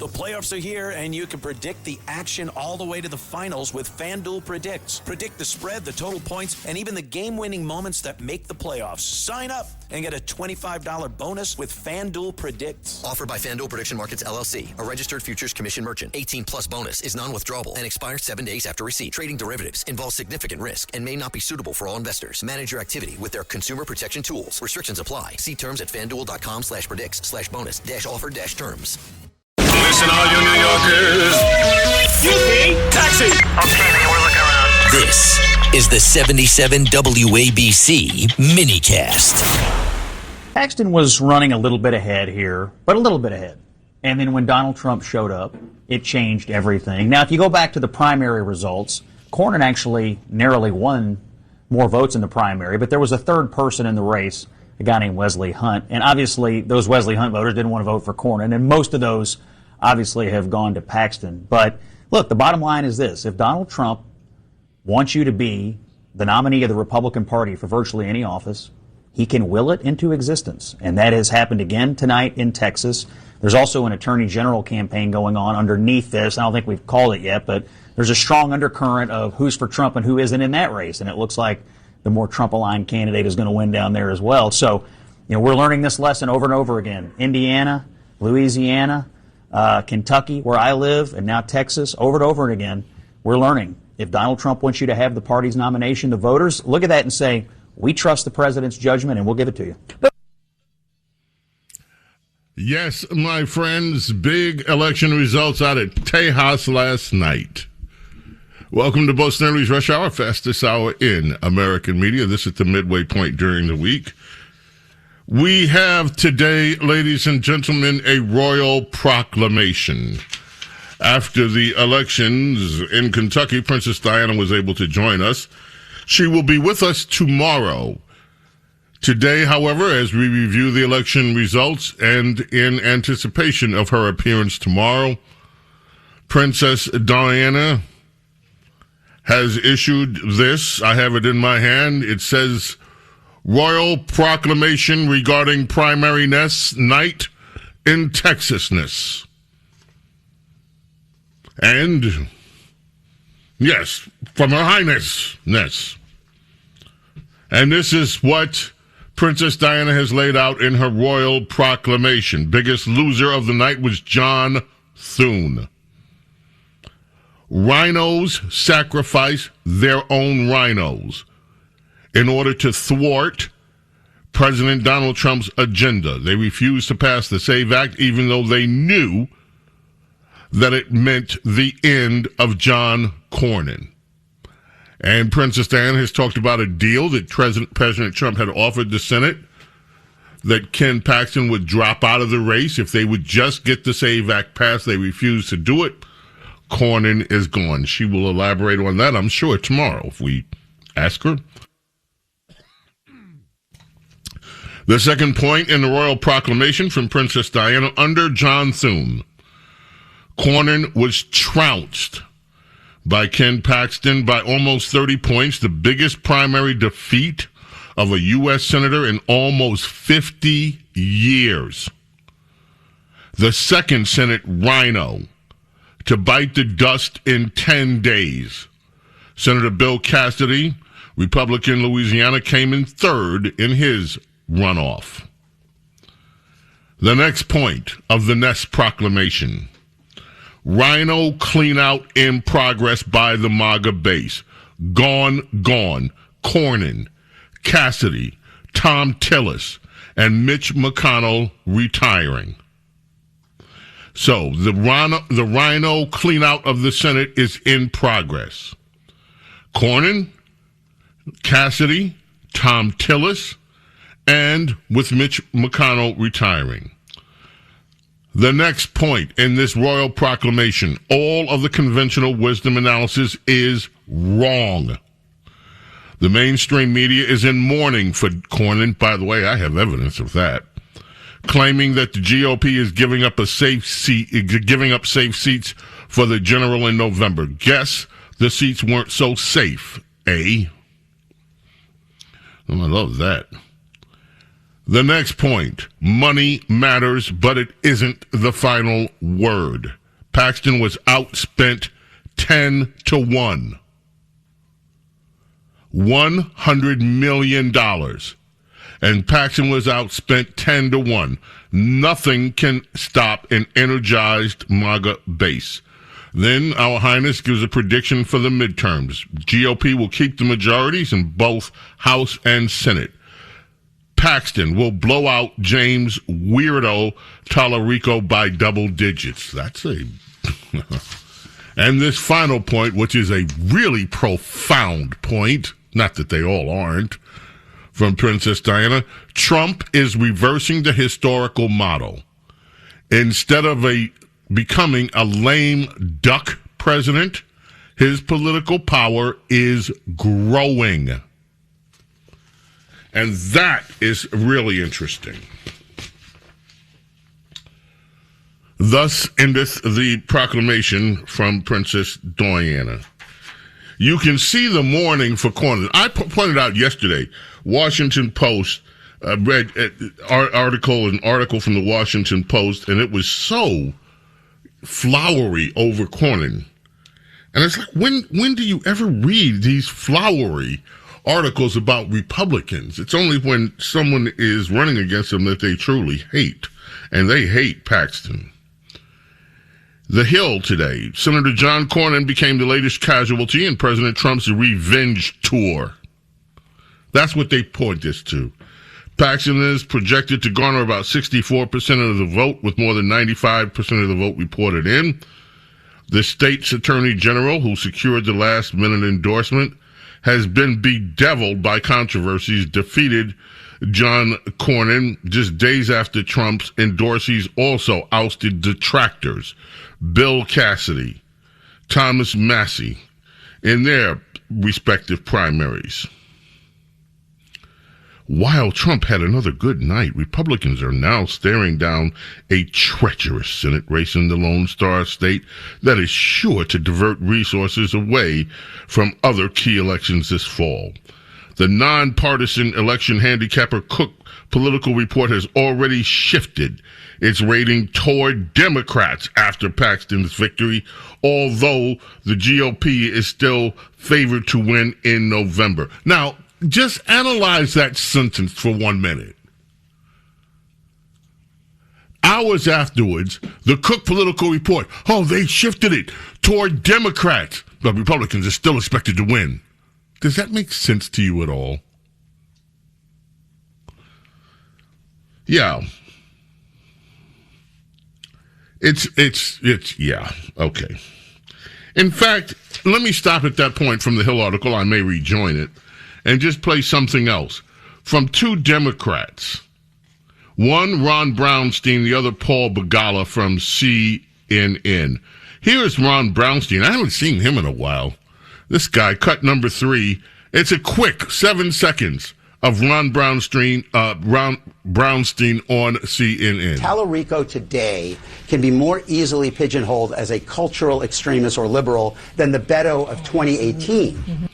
The playoffs are here, and you can predict the action all the way to the finals with FanDuel Predicts. Predict the spread, the total points, and even the game-winning moments that make the playoffs. Sign up and get a $25 bonus with FanDuel Predicts. Offered by FanDuel Prediction Markets, LLC, a registered futures commission merchant. 18-plus bonus is non-withdrawable and expires 7 days after receipt. Trading derivatives involves significant risk and may not be suitable for all investors. Manage your activity with their consumer protection tools. Restrictions apply. See terms at FanDuel.com/predicts/bonus-offer-terms. Listen, all you New Yorkers. Taxi. Okay, man, we're looking around. This is the 77 WABC minicast. Paxton was running a little bit ahead here, but a little bit ahead. And then when Donald Trump showed up, it changed everything. Now, if you go back to the primary results, Cornyn actually narrowly won more votes in the primary, but there was a third person in the race, a guy named Wesley Hunt. And obviously, those Wesley Hunt voters didn't want to vote for Cornyn, and most of those obviously have gone to Paxton. But look, the bottom line is this. If Donald Trump wants you to be the nominee of the Republican Party for virtually any office, he can will it into existence. And that has happened again tonight in Texas. There's also an attorney general campaign going on underneath this. I don't think we've called it yet, but there's a strong undercurrent of who's for Trump and who isn't in that race. And it looks like the more Trump-aligned candidate is going to win down there as well. So, we're learning this lesson over and over again. Indiana, Louisiana, Kentucky, where I live, and now Texas, over and over again, we're learning. If Donald Trump wants you to have the party's nomination, the voters look at that and say, we trust the president's judgment and we'll give it to you. Yes, my friends, big election results out at Tejas last night. Welcome to Bo Snerdley's Rush Hour, fastest hour in American media. This is the midway point during the week. We have today, ladies and gentlemen, a royal proclamation. After the elections in Kentucky, Princess Diana was able to join us. She will be with us tomorrow. Today, however, as we review the election results and in anticipation of her appearance tomorrow, Princess Diana has issued this. I have it in my hand. It says, Royal Proclamation regarding primary night in Texasness. And, yes, from Her Highness. And this is what Princess Diana has laid out in her royal proclamation. Biggest loser of the night was John Thune. Rhinos sacrifice their own rhinos in order to thwart President Donald Trump's agenda. They refused to pass the SAVE Act, even though they knew that it meant the end of John Cornyn. And Princess Diana has talked about a deal that President Trump had offered the Senate, that Ken Paxton would drop out of the race if they would just get the SAVE Act passed. They refused to do it. Cornyn is gone. She will elaborate on that, I'm sure, tomorrow if we ask her. The second point in the royal proclamation from Princess Diana, under John Thune, Cornyn was trounced by Ken Paxton by almost 30 points, the biggest primary defeat of a U.S. senator in almost 50 years. The second Senate rhino to bite the dust in 10 days. Senator Bill Cassidy, Republican Louisiana, came in third in his runoff. The next point of the Ness proclamation. Rhino clean-out in progress by the MAGA base. Gone. Cornyn, Cassidy, Tom Tillis, and Mitch McConnell retiring. So the Rhino clean-out of the Senate is in progress. Cornyn, Cassidy, Tom Tillis, and with Mitch McConnell retiring. The next point in this royal proclamation, all of the conventional wisdom analysis is wrong. The mainstream media is in mourning for Cornyn. By the way, I have evidence of that. Claiming that the GOP is giving up safe seats for the general in November. Guess the seats weren't so safe, eh? Oh, I love that. The next point, money matters, but it isn't the final word. Paxton was outspent 10-1. $100 million. And Paxton was outspent 10-1. Nothing can stop an energized MAGA base. Then Our Highness gives a prediction for the midterms. GOP will keep the majorities in both House and Senate. Paxton will blow out James Weirdo Tallarico by double digits. That's a... And this final point, which is a really profound point, not that they all aren't, from Princess Diana, Trump is reversing the historical model. Instead of becoming a lame duck president, his political power is growing. And that is really interesting. Thus endeth the proclamation from Princess Diana. You can see the mourning for Cornyn. I pointed out yesterday, Washington Post, read an article from the Washington Post, and it was so flowery over Cornyn. And it's like, when do you ever read these flowery articles about Republicans? It's only when someone is running against them that they truly hate. And they hate Paxton. The Hill today. Senator John Cornyn became the latest casualty in President Trump's revenge tour. That's what they point this to. Paxton is projected to garner about 64% of the vote, with more than 95% of the vote reported in. The state's attorney general, who secured the last-minute endorsement, has been bedeviled by controversies, defeated John Cornyn just days after Trump's endorsees also ousted detractors, Bill Cassidy, Thomas Massie, in their respective primaries. While Trump had another good night, Republicans are now staring down a treacherous Senate race in the Lone Star State that is sure to divert resources away from other key elections this fall. The nonpartisan election handicapper Cook Political Report has already shifted its rating toward Democrats after Paxton's victory, although the GOP is still favored to win in November. Now, just analyze that sentence for 1 minute. Hours afterwards, the Cook Political Report, they shifted it toward Democrats, but Republicans are still expected to win. Does that make sense to you at all? Yeah. It's yeah, okay. In fact, let me stop at that point from the Hill article. I may rejoin it and just play something else from two Democrats. One, Ron Brownstein, the other, Paul Begala from CNN. Here's Ron Brownstein. I haven't seen him in a while. This guy, cut number 3. It's a quick 7 seconds of Ron Brownstein on CNN. Tallarico today can be more easily pigeonholed as a cultural extremist or liberal than the Beto of 2018.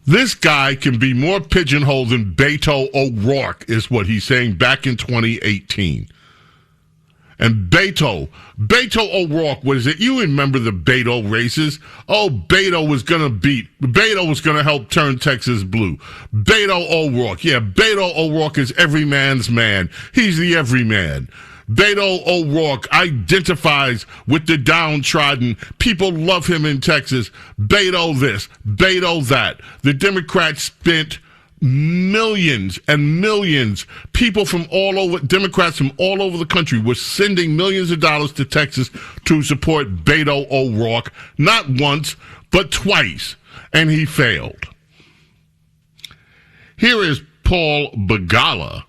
This guy can be more pigeonholed than Beto O'Rourke, is what he's saying back in 2018. And Beto O'Rourke, what is it? You remember the Beto races? Beto was going to help turn Texas blue. Beto O'Rourke. Yeah, Beto O'Rourke is every man's man. He's the everyman. Beto O'Rourke identifies with the downtrodden. People love him in Texas. Beto this, Beto that. The Democrats spent millions and millions. People from all over, Democrats from all over the country were sending millions of dollars to Texas to support Beto O'Rourke, not once, but twice, and he failed. Here is Paul Begala,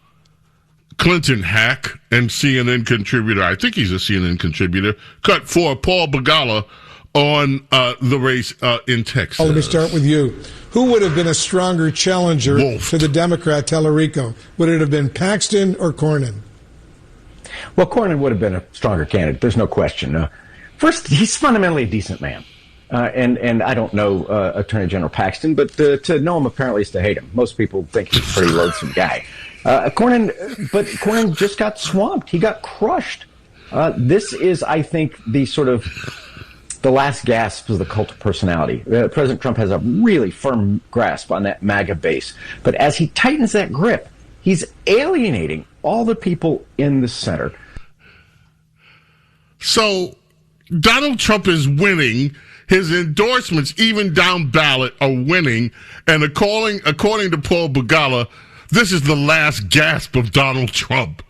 Clinton hack and CNN contributor. I think he's a CNN contributor. Cut 4, Paul Begala on the race in Texas. Let me start with you. Who would have been a stronger challenger to the Democrat Tallarico? Would it have been Paxton or Cornyn? Well, Cornyn would have been a stronger candidate. There's no question. First, he's fundamentally a decent man. And I don't know Attorney General Paxton, but to know him apparently is to hate him. Most people think he's a pretty loathsome guy. Cornyn just got swamped. He got crushed. This is, I think, the last gasp of the cult of personality. President Trump has a really firm grasp on that MAGA base. But as he tightens that grip, he's alienating all the people in the center. So Donald Trump is winning. His endorsements, even down ballot, are winning. And according to Paul Begala, this is the last gasp of Donald Trump.